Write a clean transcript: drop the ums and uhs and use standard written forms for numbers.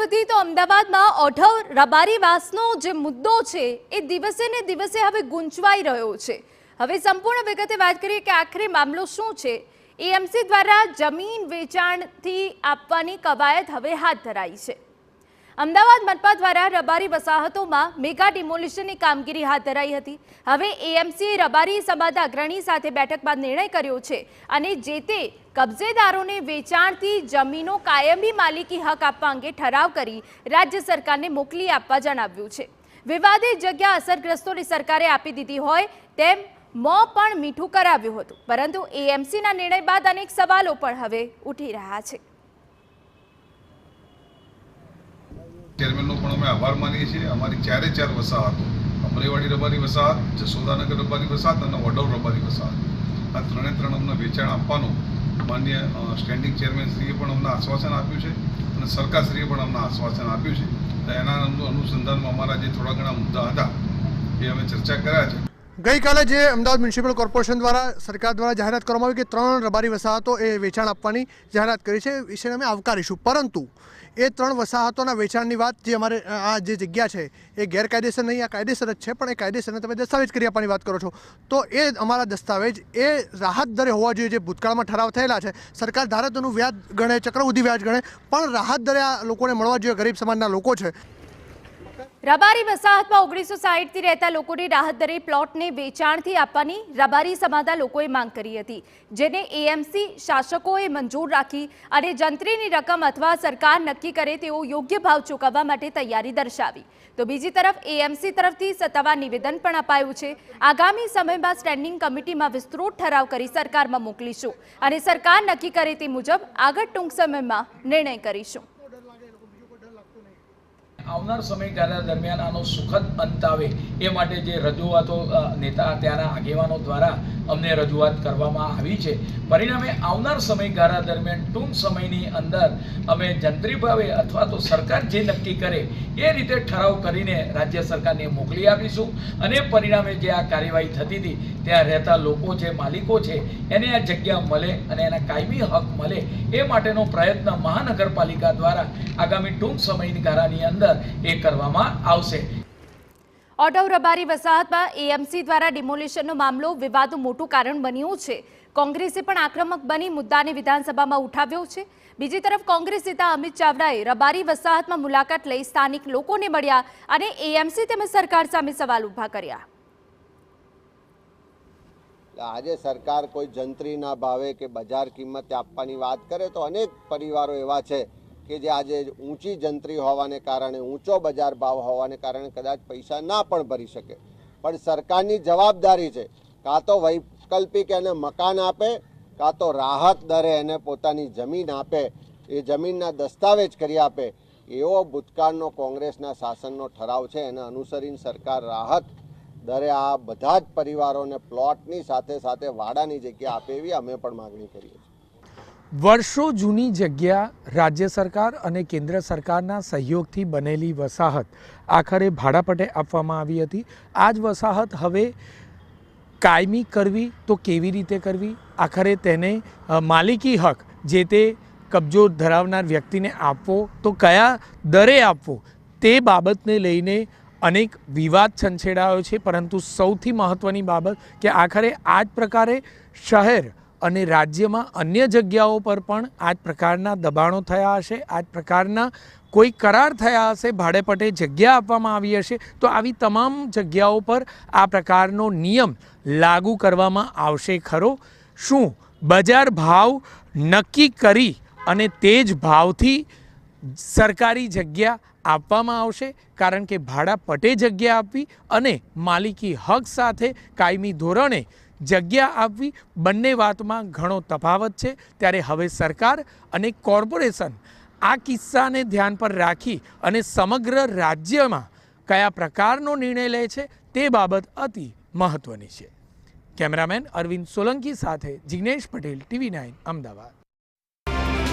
વધીએ તો અમદાવાદમાં ઓઢવ રબારીવાસનો જે મુદ્દો છે એ દિવસે ને દિવસે હવે ગૂંચવાઈ રહ્યો છે। હવે સંપૂર્ણ વિગતે વાત કરીએ કે આખરે મામલો શું છે। એએમસી દ્વારા જમીન વેચાણથી આપવાની કવાયત હવે હાથ ધરાઈ છે। અમદાવાદ મનપા દ્વારા રબારી વસાહતોમાં મેગા ડિમોલિશનની કામગીરી હાથ ધરાઈ હતી। હવે એએમસીએ રબારી સમાજના અગ્રણી સાથે બેઠક બાદ નિર્ણય કર્યો છે અને જે તે કબજેદારોને વેચાણથી જમીનો કાયમી માલિકી હક આપવા અંગે ઠરાવ કરી રાજ્ય સરકારને મોકલી આપવા જણાવ્યું છે। વિવાદિત જગ્યા અસરગ્રસ્તોને સરકારે આપી દીધી હોય તેમ મોં પણ મીઠું કરાવ્યું હતું, પરંતુ એએમસીના નિર્ણય બાદ અનેક સવાલો પણ હવે ઉઠી રહ્યા છે। ચેરમેનનો પણ અમે આભાર માનીએ છીએ। અમારી ચારે ચાર વસાહતો, અમરેવાડી રબારી વસાહત, જસોદાનગર રબારી વસાહત અને ઓઢવ રબારી વસાહત, આ ત્રણે અમને વેચાણ આપવાનું માન્ય સ્ટેન્ડિંગ ચેરમેનશ્રીએ પણ અમને આશ્વાસન આપ્યું છે અને સરકારશ્રીએ પણ અમને આશ્વાસન આપ્યું છે। તો એના અનુસંધાનમાં અમારા જે થોડા ઘણા મુદ્દા હતા એ અમે ચર્ચા કર્યા છે। ગઈકાલે જે અમદાવાદ મ્યુનિસિપલ કોર્પોરેશન દ્વારા સરકાર દ્વારા જાહેરાત કરવામાં આવી કે 3 રબારી વસાહતો એ વેચાણ આપવાની જાહેરાત કરી છે, વિશે અમે આવકારીશું, પરંતુ એ 3 વસાહતોના વેચાણની વાત જે અમારે આ જે જગ્યા છે એ ગેરકાયદેસર નહીં, આ કાયદેસર જ છે, પણ એ કાયદેસરને તમે દસ્તાવેજ કરી આપવાની વાત કરો છો, તો એ અમારા દસ્તાવેજ એ રાહત દરે હોવા જોઈએ જે ભૂતકાળમાં ઠરાવ થયેલા છે। સરકાર ધારે તેનું વ્યાજ ગણે, ચક્રવૃદ્ધિ વ્યાજ ગણે, પણ રાહત દરે આ લોકોને મળવા જોઈએ, ગરીબ સમાજના લોકો છે। રબારી વસાહતમાં 1960થી રહેતા લોકોની રાહત દરે પ્લોટને વેચાણથી આપવાની રબારી સમાજના લોકોએ માંગ કરી હતી, જેને એએમસી શાસકોએ મંજૂર રાખી અને જંત્રીની રકમ અથવા સરકાર નક્કી કરે તેવો યોગ્ય ભાવ ચૂકવવા માટે તૈયારી દર્શાવી। તો બીજી તરફ એએમસી તરફથી સત્તાવાર નિવેદન પણ અપાયું છે। આગામી સમયમાં સ્ટેન્ડિંગ કમિટીમાં વિસ્તૃત ઠરાવ કરી સરકારમાં મોકલીશું અને સરકાર નક્કી કરે તે મુજબ આગળ ટૂંક સમયમાં નિર્ણય કરીશું। આવનાર સમયગાળા દરમિયાન આનો સુખદ અંત આવે એ માટે જે રજૂઆતો નેતા ત્યાંના આગેવાનો દ્વારા અમને રજૂઆત કરવામાં આવી છે, પરિણામે આવનાર સમયગાળા દરમિયાન ટૂંક સમયની અંદર અમે જંત્રી ભાવે અથવા તો સરકાર જે નક્કી કરે એ રીતે ઠરાવ કરીને રાજ્ય સરકારને મોકલી આપીશું અને પરિણામે જે આ કાર્યવાહી થતી હતી ત્યાં રહેતા લોકો છે, માલિકો છે, એને આ જગ્યા મળે અને એના કાયમી હક મળે એ માટેનો પ્રયત્ન મહાનગરપાલિકા દ્વારા આગામી ટૂંક સમયની ગાળાની અંદર એ કરવામાં આવશે। ઓઢવ રબારી વસાહતમાં એએમસી દ્વારા ડિમોલિશનનો મામલો વિવાદનું મોટું કારણ બન્યું છે। કોંગ્રેસે પણ આક્રમક બની મુદ્દાને વિધાનસભામાં ઉઠાવ્યો છે। બીજી તરફ કોંગ્રેસ નેતા અમિત ચાવડાએ રબારી વસાહતમાં મુલાકાત લઈ સ્થાનિક લોકોને મળ્યા અને એએમસી તેમજ સરકાર સામે સવાલ ઉભા કર્યા। આજે સરકાર કોઈ જંત્રીના ભાવે કે બજાર કિંમતે આપવાની વાત કરે તો અનેક પરિવારો એવા છે કે જે આજે ઊંચી જંત્રી હોવાને કારણે, ઊંચો બજાર ભાવ હોવાને કારણે કદાચ પૈસા ના પણ ભરી શકે, પણ સરકારની જવાબદારી છે કાં તો વૈકલ્પિક એને મકાન આપે, કાં તો રાહત દરે એને પોતાની જમીન આપે, એ જમીનના દસ્તાવેજ કરી આપે। એવો ભૂતકાળનો કોંગ્રેસના શાસનનો ઠરાવ છે, એને અનુસરીને સરકાર રાહત દરે આ બધા જ પરિવારોને પ્લોટની સાથે સાથે વાડાની જગ્યા આપે એવી અમે પણ માગણી કરીએ છીએ। વર્ષો જૂની જગ્યા રાજ્ય સરકાર અને કેન્દ્ર સરકારના સહયોગથી બનેલી વસાહત આખરે ભાડાપટ્ટે આપવામાં આવી હતી। આ જ વસાહત હવે કાયમી કરવી તો કેવી રીતે કરવી, આખરે તેને માલિકી હક જે તે કબજો ધરાવનાર વ્યક્તિને આપવો તો કયા દરે આપવો, તે બાબતને લઈને અનેક વિવાદ છંછેડાયો છે, પરંતુ સૌથી મહત્ત્વની બાબત કે આખરે આ જ પ્રકારે શહેર અને રાજ્યમાં અન્ય જગ્યાઓ પર પણ આ જ પ્રકારના દબાણો થયા હશે, આ જ પ્રકારના કોઈ કરાર થયા હશે, ભાડેપટ્ટે જગ્યા આપવામાં આવી હશે, તો આવી તમામ જગ્યાઓ પર આ પ્રકારનો નિયમ લાગુ કરવામાં આવશે ખરો? શું બજાર ભાવ નક્કી કરી અને તે જ ભાવથી સરકારી જગ્યા આપવામાં આવશે? કારણ કે ભાડાપટ્ટે જગ્યા આપવી અને માલિકી હક સાથે કાયમી ધોરણે જગ્યા આપવી, બંને વાતમાં ઘણો તફાવત છે। ત્યારે હવે સરકાર અને કોર્પોરેશન આ કિસ્સાને ધ્યાન પર રાખી અને સમગ્ર રાજ્યમાં કયા પ્રકારનો નિર્ણય લે છે તે બાબત અતિ મહત્ત્વની છે। કેમેરામેન અરવિંદ સોલંકી સાથે જિગ્નેશ પટેલ, TV9 અમદાવાદ।